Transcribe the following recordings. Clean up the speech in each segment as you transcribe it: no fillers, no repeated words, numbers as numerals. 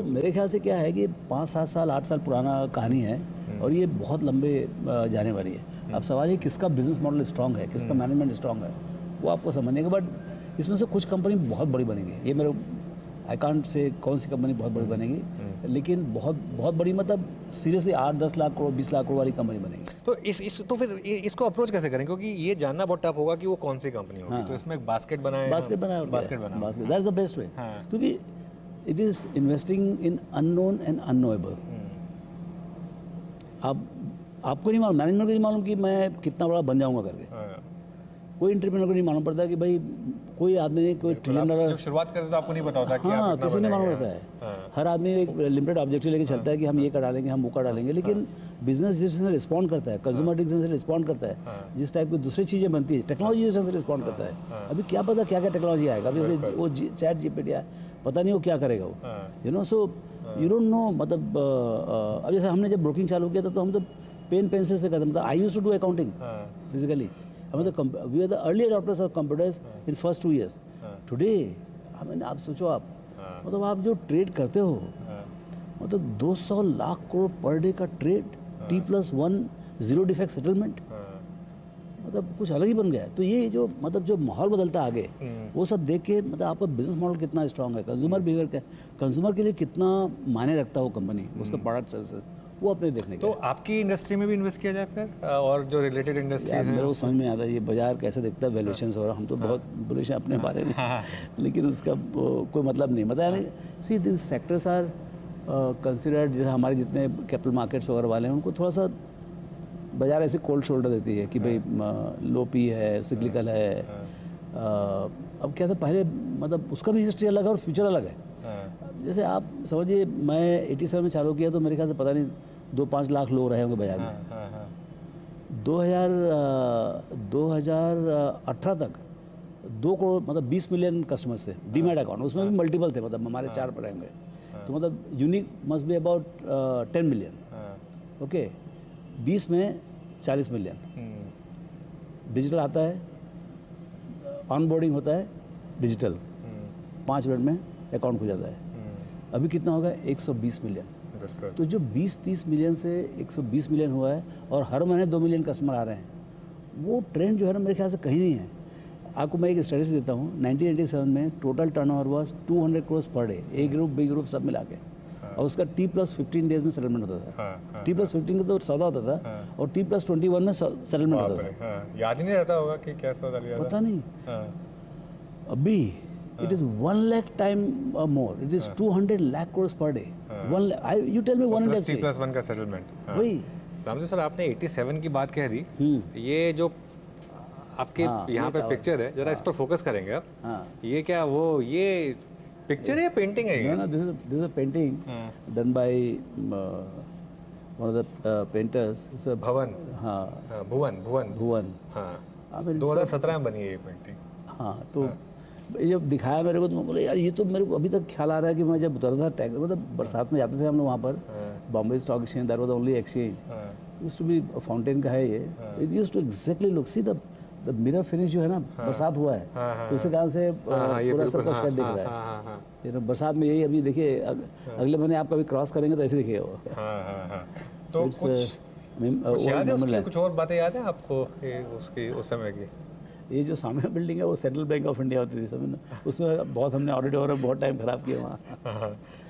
मेरे ख्याल से क्या है कि 5-7 साल 8 साल पुराना कहानी है और ये बहुत लंबे जाने वाली है। अब सवाल है किसका बिजनेस मॉडल स्ट्रांग है, किसका मैनेजमेंट स्ट्रांग है, वो आपको समझने का। बट इसमें से कुछ कंपनी बहुत बड़ी बनेंगी, ये मेरे आई कांट से कौन सी कंपनी बहुत बड़ी बनेगी, लेकिन बहुत बहुत बड़ी मतलब सीरियसली 8-10 लाख करोड़ 20 लाख करोड़ वाली कंपनी बनेगी। तो तो फिर इसको अप्रोच कैसे करें, क्योंकि ये जानना बहुत टफ होगा कि वो कौन सी कंपनी होगी। तो इसमें एक बास्केट बनाए, बास्केट बनाए, basket that's the best way, क्योंकि it is investing in unknown and unknowable. आपको नहीं मालूम, मैनेजमेंट को नहीं मालूम कि मैं कितना बड़ा बन जाऊंगा करके। कोई एंटरप्रेन्योर को नहीं मालूम पड़ता कि भाई कोई आदमी ने कोई $1 ट्रिलियन जब शुरुआत करते तो आपको नहीं पता होता कि हाँ, आप किसी ने मालूम रहता है। हर आदमी एक लिमिटेड ऑब्जेक्टिव लेके चलता है कि हम ये कर डालेंगे, हम वो कर डालेंगे, लेकिन बिजनेस जिस तरह से रिस्पॉन्ड करता है, कंज्यूमर जिस तरह से रिस्पॉन्ड करता है, जिस टाइप की दूसरी चीज़ें बनती है, टेक्नोलॉजी जिस तरह से रिस्पॉन्ड करता है। अभी क्या पता क्या क्या टेक्नोलॉजी आएगा। अभी जैसे वो चैट जीपीटी है, पता नहीं वो क्या करेगा वो, you know. So you don't know. मतलब अब जैसे हमने जब ब्रोकिंग चालू किया था तो हम तो पेन पेंसिल से करते, मतलब I used to do accounting physically. मतलब we are the early adopters of computers in first 2 years। Today I mean आप सोचो, आप मतलब आप जो ट्रेड करते हो, मतलब 200 लाख करोड़ पर डे का trade, T+1 zero defect settlement, मतलब कुछ अलग ही बन गया है। तो ये जो मतलब जो माहौल बदलता है आगे, वो सब देख के मतलब आपका बिजनेस मॉडल कितना स्ट्रांग है, कंज्यूमर बिहेवियर का, कंज्यूमर के लिए कितना मायने रखता है वो कंपनी, उसका प्रोडक्ट सर्विस, वो अपने देखने तो आपकी इंडस्ट्री में भी इन्वेस्ट किया जाए फिर, और जो रिलेटेड इंडस्ट्रीज हैं? मेरे को समझ में आता है ये बाजार कैसे दिखता है, वैल्यूएशन हो रहा, हम तो बहुत बुलिश हैं अपने बारे में, लेकिन उसका कोई मतलब नहीं। मतलब see this sectors are considered, जैसे हमारे जितने कैपिटल मार्केट्स वगैरह वाले हैं उनको थोड़ा सा बाजार ऐसे कोल्ड शोल्डर देती है कि भाई लो पी है, सिक्लिकल है। अब क्या था पहले, मतलब उसका भी हिस्ट्री अलग है और फ्यूचर अलग है। जैसे आप समझिए, मैं 87 में चालू किया तो मेरे ख्याल से पता नहीं 2-5 लाख लोग रहे होंगे बाजार में। 2018 तक 2 करोड़ मतलब 20 मिलियन कस्टमर्स थे डीमैट अकाउंट, उसमें भी मल्टीपल थे, मतलब हमारे 4 पड़े होंगे। तो मतलब unique must be about 10 million. Okay, 20 में 40 मिलियन। डिजिटल आता है, ऑनबोर्डिंग होता है डिजिटल, 5 मिनट में अकाउंट खुल जाता है। अभी कितना होगा? 120 मिलियन। तो जो 20-30 मिलियन से 120 मिलियन हुआ है और हर महीने 2 मिलियन कस्टमर आ रहे हैं, वो ट्रेंड जो है ना मेरे ख्याल से कहीं नहीं है। आपको मैं एक स्टडी देता हूँ, 1987 में total turnover was 200 crore per day, A group B group सब मिला के, और उसका T+15 डेज में सेटलमेंट होता था। T+15 का तो सौदा होता था और T+21 में सेटलमेंट होता था। याद ही नहीं रहता होगा कि क्या सौदा लिया था, पता नहीं। अभी it is 1 lakh time or more, it is 200 lakh crores per day। 1 lakh, you tell me one industry T+1 का सेटलमेंट। वही। रामजी सर, आपने 87 की बात कह दी, ये जो आपके यहाँ पे पिक्चर है, जरा इस पर फोकस करेंगे आप। ये क्या वो ये पिक्चर है या पेंटिंग है? ये this is a painting done by one of the painters, भवन। हाँ, भुवन। हाँ, 2017 में बनी है ये पेंटिंग। हाँ, तो ये जब दिखाया मेरे को तो मैं बोला यार ये तो मेरे को अभी तक ख्याल आ रहा है कि मैं जब उतरा था टैग, मतलब बरसात में जाते थे हम लोग वहाँ पर, Bombay stock exchange, that was the only exchange, used to be fountain का है ये। It used to exactly look, see the mirror finish जो है ना, बरसात हुआ है तो उसी कारण से पूरा सबका शेड दिख रहा है। ये बरसात में यही, अभी देखिए अगले महीने आप कभी क्रॉस करेंगे तो ऐसे दिखेगा वो। तो कुछ याद है उसकी, कुछ और बातें याद है आपको उसकी उस समय की? ये जो सामने बिल्डिंग है वो सेंट्रल बैंक ऑफ इंडिया होती थी समझ ना, उसमें बहुत हमने ऑडिट और बहुत टाइम खराब किया वहाँ।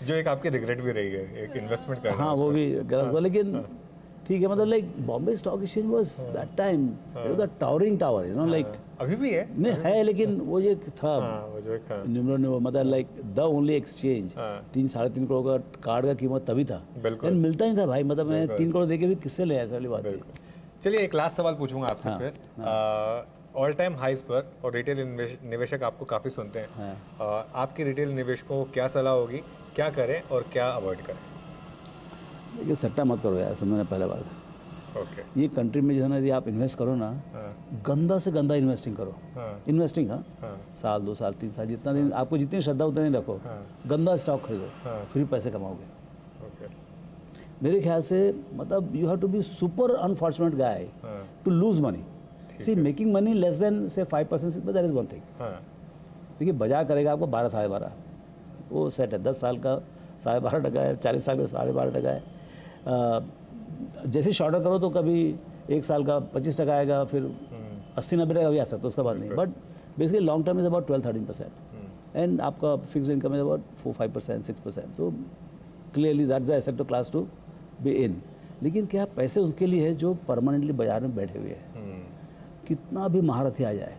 जो एक आपकी रिग्रेट भी रही है, एक इन्वेस्टमेंट करना। हाँ, वो भी गलत हुआ, लेकिन ठीक है, मतलब like Bombay stock exchange was that time the towering tower, you know, like अभी भी है नहीं है, लेकिन वो ये था वो जो एक न्यूमरो, मतलब like the only exchange. 3-3.5 crore का कार्ड का कीमत तभी था, लेकिन मिलता नहीं था भाई, मतलब मैं 3 करोड़ देके भी किससे ले, ऐसा वाली बात है। चलिए एक लास्ट सवाल पूछूंगा आपसे फिर। ऑल टाइम हाइस पर और रिटेल निवेशक आपको काफ़ी सुनते हैं, आपके रिटेल निवेशकों को क्या सलाह होगी, क्या करें और क्या अवॉइड करें? देखिए, सट्टा मत करो यार, समझना पहले बात। ओके। ये कंट्री में जो है ना, यदि आप इन्वेस्ट करो ना, गंदा से गंदा इन्वेस्टिंग करो। इन्वेस्टिंग, हाँ, साल 2 साल 3 साल, जितना दिन आपको जितनी श्रद्धा उतनी रखो, गंदा स्टॉक खरीदो, फिर पैसे कमाओगे। मेरे ख्याल से मतलब you have to be super unfortunate guy to lose money. See making money less than say 5%, that is one thing. देखिए, बाजार करेगा आपको 12 साढ़े 12, वो सेट है। 10 साल का 12.5% है, 40 साल का 12.5% है। जैसे शॉर्टर करो तो कभी 1 साल का 25% आएगा, फिर 80-90% भी आ सकता है, उसका बात नहीं। But basically long term is about 12-13% and आपका फिक्स इनकम इज अबाउट 4-5%, 6%। तो clearly that's the asset class to be in. लेकिन क्या पैसे उसके लिए है जो परमानेंटली बाजार में बैठे हुए हैं। कितना भी महारथी आ जाए,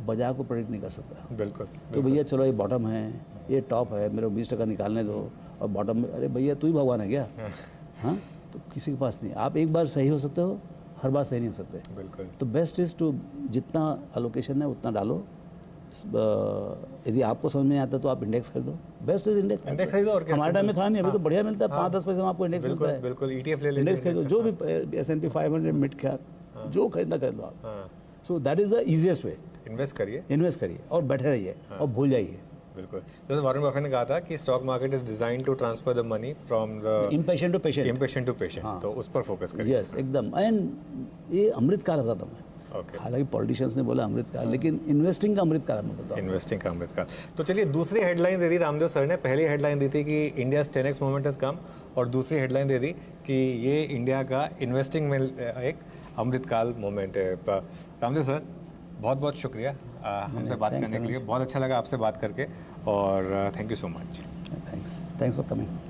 बाजार को प्रेडिक्ट नहीं कर सकता। बिल्कुल। तो भैया चलो ये बॉटम है, ये टॉप है, मेरे को 20% निकालने दो, और बॉटम में अरे भैया तू ही भगवान है क्या? हाँ, तो किसी के पास नहीं। आप एक बार सही हो सकते हो, हर बार सही नहीं हो सकते। बिल्कुल। तो बेस्ट इज़ टू जितना अलोकेशन है उतना डालो। यदि आपको समझ में नहीं आता तो आप इंडेक्स खरीदो। Best is index. इंडेक्स खरीदो और क्या, हमारे टाइम में था नहीं, अभी तो बढ़िया मिलता है, 5-10 पैसे में आपको इंडेक्स मिलता बिल्कुल है। बिल्कुल ETF ले लीजिए। इंडेक्स खरीदो, जो भी S&P 500 मिड कैप जो खरीदना खरीद लो आप। हाँ, so that is the easiest way. Invest करिए। इन्वेस्ट करिए और बैठे रहिए और भूल जाइए। बिल्कुल। जैसे वॉरेन बफेट ने कहा था कि stock market is design to transfer the money from the impatient to patient. Impatient to patient. तो उस पर फोकस करिए। यस, एकदम। एंड ये अमृत काल बताता हूँ मैं। ओके। हालांकि पॉलिटिशियंस ने बोला अमृत काल, लेकिन इन्वेस्टिंग का अमृत काल मैं बताता हूँ। इन्वेस्टिंग का अमृत काल। तो चलिए, दूसरी हेडलाइन दे दी रामदेव सर ने। पहली हेडलाइन दी थी कि India 10x moment has come, और दूसरी हेडलाइन दे दी कि ये इंडिया का इन्वेस्टिंग में एक अमृत काल मोमेंट है। रामदेव सर, बहुत बहुत शुक्रिया हमसे बात करने के लिए। बहुत अच्छा लगा आपसे बात करके, और thank you so much. Thanks for coming.